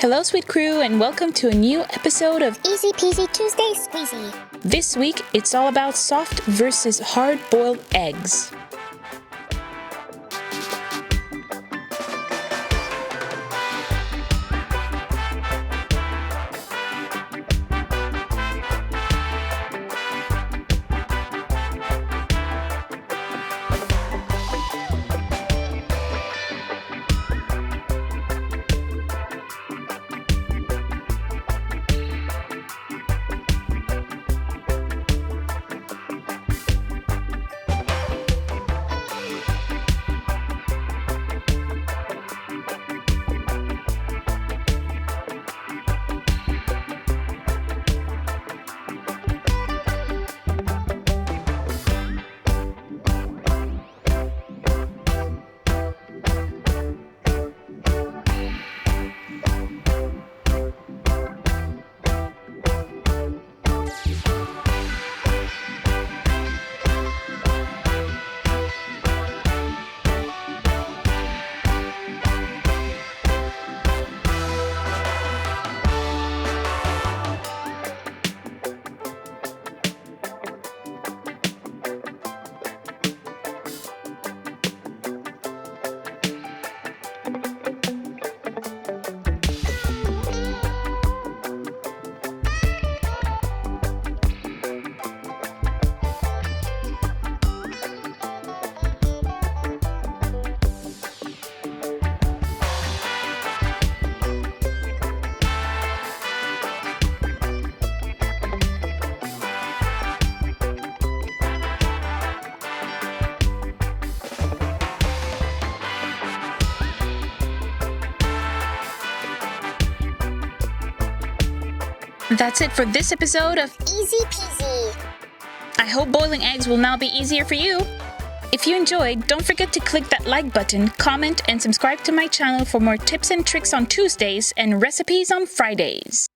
Hello, sweet crew, and welcome to a new episode of Easy Peasy Tuesday Squeezy. This week, it's all about soft versus hard-boiled eggs. That's it for this episode of Easy Peasy. I hope boiling eggs will now be easier for you. If you enjoyed, don't forget to click that like button, comment, and subscribe to my channel for more tips and tricks on Tuesdays and recipes on Fridays.